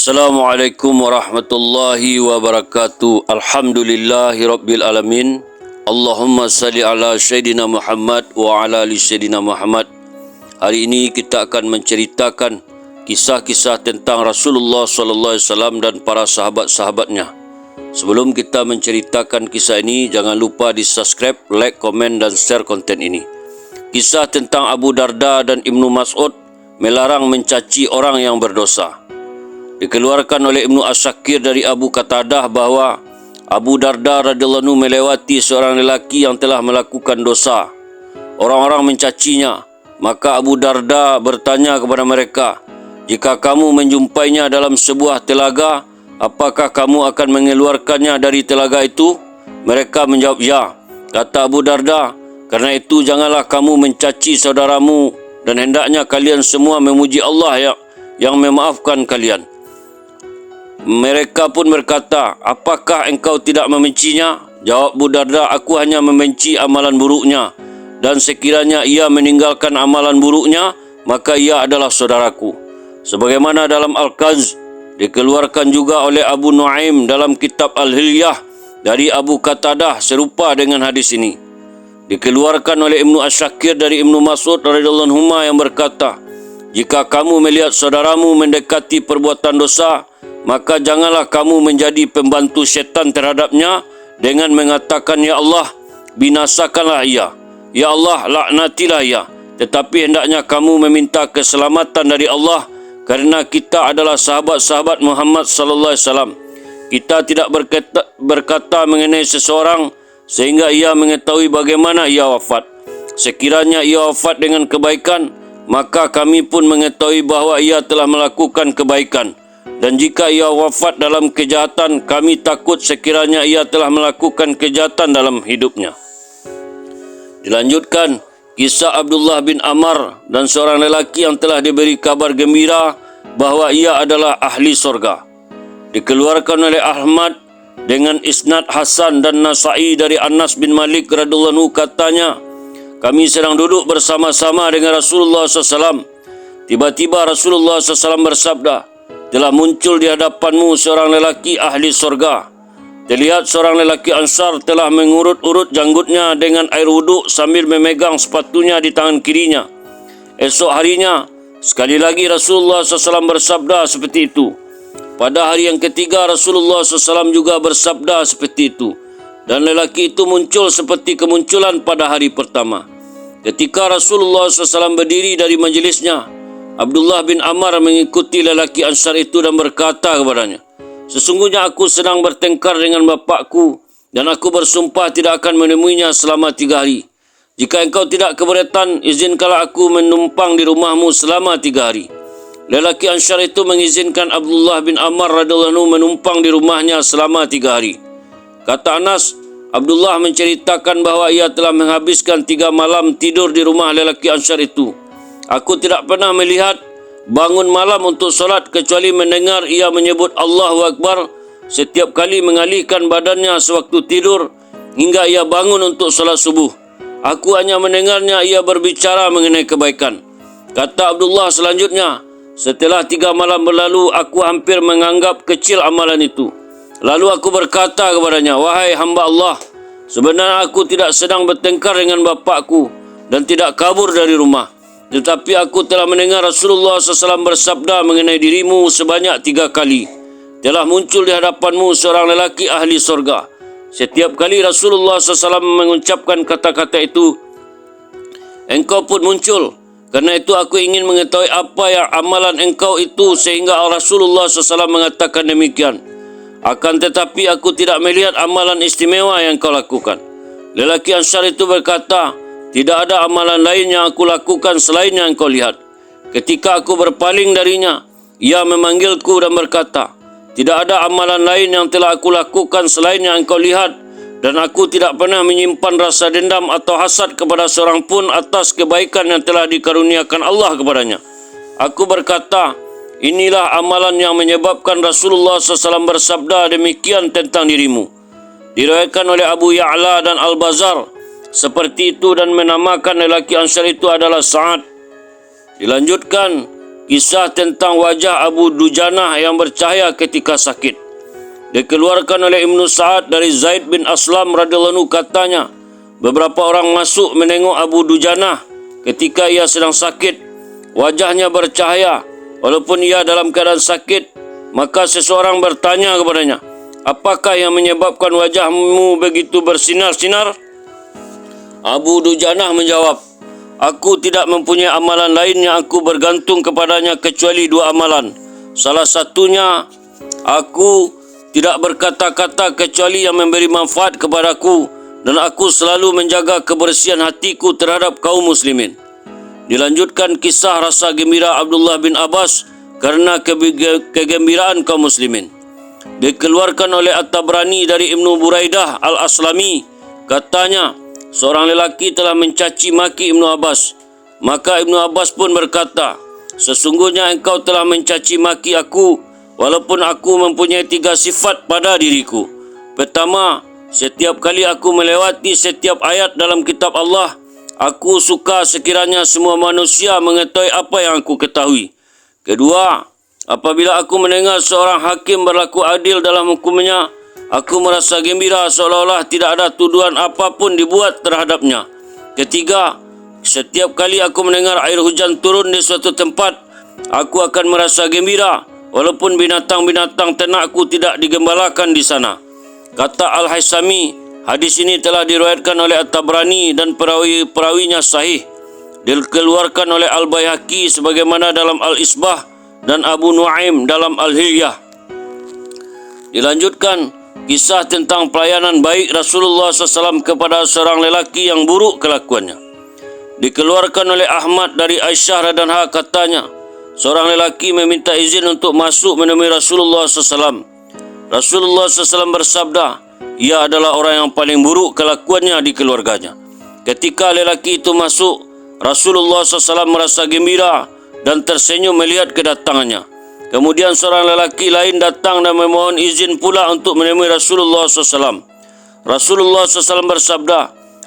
Assalamualaikum warahmatullahi wabarakatuh. Alhamdulillahi rabbil alamin. Allahumma salli ala Sayyidina Muhammad wa ala ali Sayyidina Muhammad. Hari ini kita akan menceritakan kisah-kisah tentang Rasulullah SAW dan para sahabat-sahabatnya. Sebelum kita menceritakan kisah ini, jangan lupa di subscribe, like, komen dan share konten ini. Kisah tentang Abu Darda dan Ibnu Mas'ud melarang mencaci orang yang berdosa. Dikeluarkan oleh Ibnu Asyakir dari Abu Qatadah bahawa Abu Darda radhiyallahu anhu melewati seorang lelaki yang telah melakukan dosa. Orang-orang mencacinya. Maka Abu Darda bertanya kepada mereka, "Jika kamu menjumpainya dalam sebuah telaga, apakah kamu akan mengeluarkannya dari telaga itu?" Mereka menjawab, "Ya." Kata Abu Darda, "Karena itu janganlah kamu mencaci saudaramu dan hendaknya kalian semua memuji Allah yang memaafkan kalian." Mereka pun berkata, "Apakah engkau tidak membencinya?" Jawab Abu Darda, "Aku hanya membenci amalan buruknya, dan sekiranya ia meninggalkan amalan buruknya, maka ia adalah saudaraku." Sebagaimana dalam Al-Kanz, dikeluarkan juga oleh Abu Nuaim dalam kitab Al-Hilyah dari Abu Qatadah serupa dengan hadis ini. Dikeluarkan oleh Ibnu Asyakir dari Ibnu Mas'ud radhiyallahu anhu yang berkata, "Jika kamu melihat saudaramu mendekati perbuatan dosa, maka janganlah kamu menjadi pembantu syaitan terhadapnya dengan mengatakan, 'Ya Allah, binasakanlah ia. Ya Allah, laknatilah ia.' Tetapi hendaknya kamu meminta keselamatan dari Allah, kerana kita adalah sahabat-sahabat Muhammad sallallahu alaihi wasallam. Kita tidak berkata mengenai seseorang sehingga ia mengetahui bagaimana ia wafat. Sekiranya ia wafat dengan kebaikan, maka kami pun mengetahui bahawa ia telah melakukan kebaikan. Dan jika ia wafat dalam kejahatan, kami takut sekiranya ia telah melakukan kejahatan dalam hidupnya." Dilanjutkan, kisah Abdullah bin Amr dan seorang lelaki yang telah diberi kabar gembira bahawa ia adalah ahli surga. Dikeluarkan oleh Ahmad dengan isnad Hasan dan Nasa'i dari Anas bin Malik radhiyallahu anhu katanya, "Kami sedang duduk bersama-sama dengan Rasulullah SAW. Tiba-tiba Rasulullah SAW bersabda, 'Telah muncul di hadapanmu seorang lelaki ahli surga. Terlihat seorang lelaki Ansar telah mengurut-urut janggutnya dengan air wuduk sambil memegang sepatunya di tangan kirinya.' Esok harinya, sekali lagi Rasulullah SAW bersabda seperti itu. Pada hari yang ketiga, Rasulullah SAW juga bersabda seperti itu. Dan lelaki itu muncul seperti kemunculan pada hari pertama. Ketika Rasulullah SAW berdiri dari majlisnya, Abdullah bin Amr mengikuti lelaki Ansar itu dan berkata kepadanya, 'Sesungguhnya aku sedang bertengkar dengan bapakku dan aku bersumpah tidak akan menemuinya selama 3 hari. Jika engkau tidak keberatan, izinkanlah aku menumpang di rumahmu selama 3 hari. Lelaki Ansar itu mengizinkan Abdullah bin Amr radhiyallahu anhu menumpang di rumahnya selama 3 hari. Kata Anas, Abdullah menceritakan bahawa ia telah menghabiskan 3 malam tidur di rumah lelaki Ansar itu. Aku tidak pernah melihat bangun malam untuk solat kecuali mendengar ia menyebut Allahu Akbar setiap kali mengalihkan badannya sewaktu tidur hingga ia bangun untuk solat subuh. Aku hanya mendengarnya ia berbicara mengenai kebaikan." Kata Abdullah selanjutnya, "Setelah 3 malam berlalu, aku hampir menganggap kecil amalan itu. Lalu aku berkata kepadanya, 'Wahai hamba Allah, sebenarnya aku tidak sedang bertengkar dengan bapakku dan tidak kabur dari rumah. Tetapi aku telah mendengar Rasulullah SAW bersabda mengenai dirimu sebanyak 3 kali. Telah muncul di hadapanmu seorang lelaki ahli surga. Setiap kali Rasulullah SAW mengucapkan kata-kata itu, engkau pun muncul. Karena itu aku ingin mengetahui apa yang amalan engkau itu sehingga Rasulullah SAW mengatakan demikian. Akan tetapi aku tidak melihat amalan istimewa yang kau lakukan.' Lelaki Ansar itu berkata, 'Tidak ada amalan lain yang aku lakukan selain yang kau lihat.' Ketika aku berpaling darinya, ia memanggilku dan berkata, 'Tidak ada amalan lain yang telah aku lakukan selain yang engkau lihat, dan aku tidak pernah menyimpan rasa dendam atau hasad kepada seorang pun atas kebaikan yang telah dikaruniakan Allah kepadanya.' Aku berkata, 'Inilah amalan yang menyebabkan Rasulullah SAW bersabda demikian tentang dirimu.' Diriwayatkan oleh Abu Ya'la dan Al-Bazar seperti itu dan menamakan lelaki Ansar itu adalah Sa'ad. Dilanjutkan, kisah tentang wajah Abu Dujanah yang bercahaya ketika sakit. Dikeluarkan oleh Ibnu Sa'ad dari Zaid bin Aslam radhiyallahu anhu katanya, beberapa orang masuk menengok Abu Dujanah ketika ia sedang sakit. Wajahnya bercahaya walaupun ia dalam keadaan sakit. Maka seseorang bertanya kepadanya, apakah yang menyebabkan wajahmu begitu bersinar-sinar? Abu Dujanah menjawab, aku tidak mempunyai amalan lain yang aku bergantung kepadanya kecuali dua amalan. Salah satunya, aku tidak berkata-kata kecuali yang memberi manfaat kepadaku, dan aku selalu menjaga kebersihan hatiku terhadap kaum muslimin. Dilanjutkan kisah rasa gembira Abdullah bin Abbas karena kegembiraan kaum muslimin. Dikeluarkan oleh At-Tabrani dari Ibnu Buraidah Al-Aslami, katanya, seorang lelaki telah mencaci maki Ibnu Abbas. Maka Ibnu Abbas pun berkata, sesungguhnya engkau telah mencaci maki aku, walaupun aku mempunyai 3 sifat pada diriku. Pertama, setiap kali aku melewati setiap ayat dalam kitab Allah, aku suka sekiranya semua manusia mengetahui apa yang aku ketahui. Kedua, apabila aku mendengar seorang hakim berlaku adil dalam hukumnya, aku merasa gembira seolah-olah tidak ada tuduhan apapun dibuat terhadapnya. Ketiga, setiap kali aku mendengar air hujan turun di suatu tempat, aku akan merasa gembira walaupun binatang-binatang ternakku tidak digembalakan di sana. Kata Al-Haisami, hadis ini telah diriwayatkan oleh At-Tabrani dan perawi-perawinya sahih. Dikeluarkan oleh Al-Baihaqi sebagaimana dalam Al-Isbah dan Abu Nuaim dalam Al-Hilyah. Dilanjutkan kisah tentang pelayanan baik Rasulullah SAW kepada seorang lelaki yang buruk kelakuannya. Dikeluarkan oleh Ahmad dari Aisyah radhiyallahu anha, katanya, seorang lelaki meminta izin untuk masuk menemui Rasulullah SAW. Rasulullah SAW bersabda, ia adalah orang yang paling buruk kelakuannya di keluarganya. Ketika lelaki itu masuk, Rasulullah SAW merasa gembira dan tersenyum melihat kedatangannya. Kemudian seorang lelaki lain datang dan memohon izin pula untuk menemui Rasulullah SAW. Rasulullah SAW bersabda,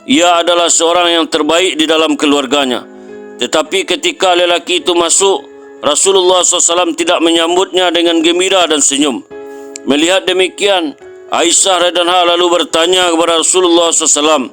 ia adalah seorang yang terbaik di dalam keluarganya. Tetapi ketika lelaki itu masuk, Rasulullah SAW tidak menyambutnya dengan gembira dan senyum. Melihat demikian, Aisyah radhiyallahu anha lalu bertanya kepada Rasulullah SAW,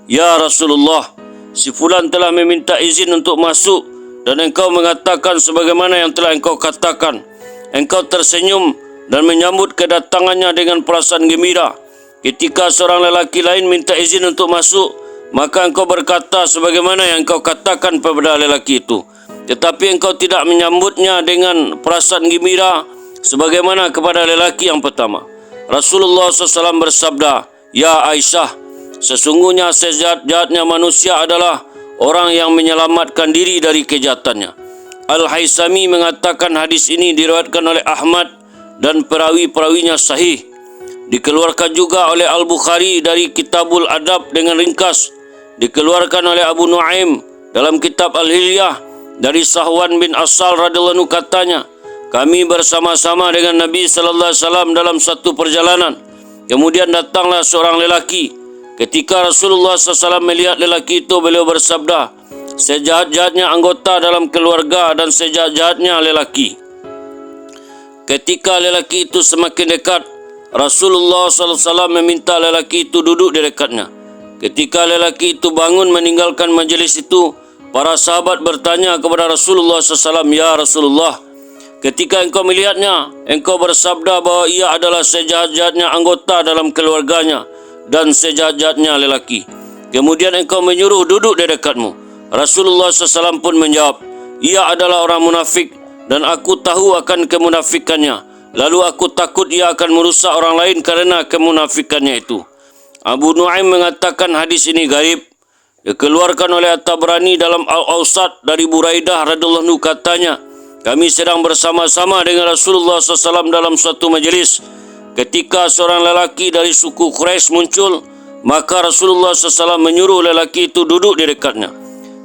ya Rasulullah, si fulan telah meminta izin untuk masuk dan engkau mengatakan sebagaimana yang telah engkau katakan. Engkau tersenyum dan menyambut kedatangannya dengan perasaan gembira. Ketika seorang lelaki lain minta izin untuk masuk, maka engkau berkata sebagaimana yang engkau katakan kepada lelaki itu. Tetapi engkau tidak menyambutnya dengan perasaan gembira sebagaimana kepada lelaki yang pertama. Rasulullah SAW bersabda, ya Aisyah, sesungguhnya sejahat-jahatnya manusia adalah orang yang menyelamatkan diri dari kejahatannya. Al-Haisami mengatakan hadis ini diriwayatkan oleh Ahmad dan perawi-perawinya sahih. Dikeluarkan juga oleh Al-Bukhari dari Kitabul Adab dengan ringkas. Dikeluarkan oleh Abu Nuaim dalam kitab Al-Hilyah dari Sahwan bin Asal radhiyallahu anhu, katanya, kami bersama-sama dengan Nabi sallallahu alaihi wasallam dalam satu perjalanan. Kemudian datanglah seorang lelaki. Ketika Rasulullah SAW melihat lelaki itu, beliau bersabda, sejahat-jahatnya anggota dalam keluarga dan sejahat-jahatnya lelaki. Ketika lelaki itu semakin dekat, Rasulullah SAW meminta lelaki itu duduk di dekatnya. Ketika lelaki itu bangun meninggalkan majlis itu, para sahabat bertanya kepada Rasulullah SAW, ya Rasulullah, ketika engkau melihatnya, engkau bersabda bahwa ia adalah sejahat-jahatnya anggota dalam keluarganya dan sejahat-jahatnya lelaki. Kemudian engkau menyuruh duduk di dekatmu. Rasulullah SAW pun menjawab, ia adalah orang munafik dan aku tahu akan kemunafikannya. Lalu aku takut ia akan merusak orang lain karena kemunafikannya itu. Abu Nuaim mengatakan hadis ini gharib. Dikeluarkan oleh At-Tabrani dalam Al-Awsat dari Buraidah radhiyallahu anhu, katanya, kami sedang bersama-sama dengan Rasulullah SAW dalam suatu majlis. Ketika seorang lelaki dari suku Quraisy muncul, maka Rasulullah SAW menyuruh lelaki itu duduk di dekatnya.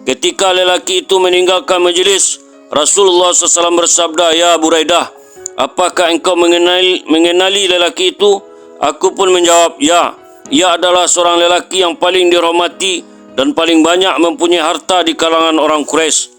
Ketika lelaki itu meninggalkan majlis, Rasulullah SAW bersabda, ya Buraidah, apakah engkau mengenali lelaki itu? Aku pun menjawab, ya, ia adalah seorang lelaki yang paling dihormati dan paling banyak mempunyai harta di kalangan orang Quraisy.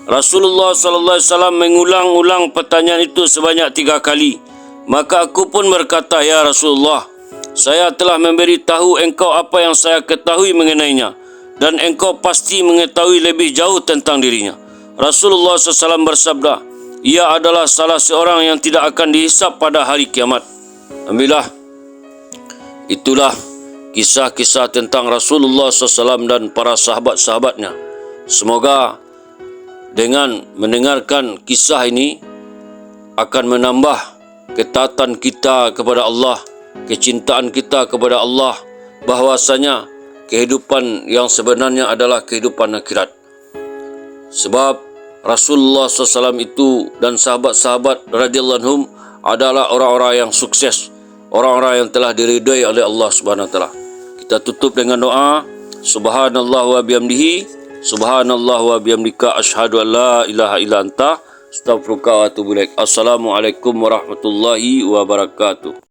Rasulullah SAW mengulang-ulang pertanyaan itu sebanyak 3 kali. Maka aku pun berkata, "Ya Rasulullah, saya telah memberitahu engkau apa yang saya ketahui mengenainya, dan engkau pasti mengetahui lebih jauh tentang dirinya." Rasulullah SAW bersabda, "Ia adalah salah seorang yang tidak akan dihisap pada hari kiamat." Alhamdulillah, itulah kisah-kisah tentang Rasulullah SAW dan para sahabat-sahabatnya. Semoga dengan mendengarkan kisah ini akan menambah ketaatan kita kepada Allah, kecintaan kita kepada Allah, bahwasanya kehidupan yang sebenarnya adalah kehidupan akhirat. Sebab Rasulullah SAW itu dan sahabat-sahabat radhiyallahu anhum adalah orang-orang yang sukses, orang-orang yang telah diridai oleh Allah Subhanahu wa taala. Kita tutup dengan doa, subhanallah wa bihamdihi, subhanallah wa bihamdika, asyhadu an la ilaha illa anta, astaghfiruka wa atubu ilaik. Assalamualaikum warahmatullahi wabarakatuh.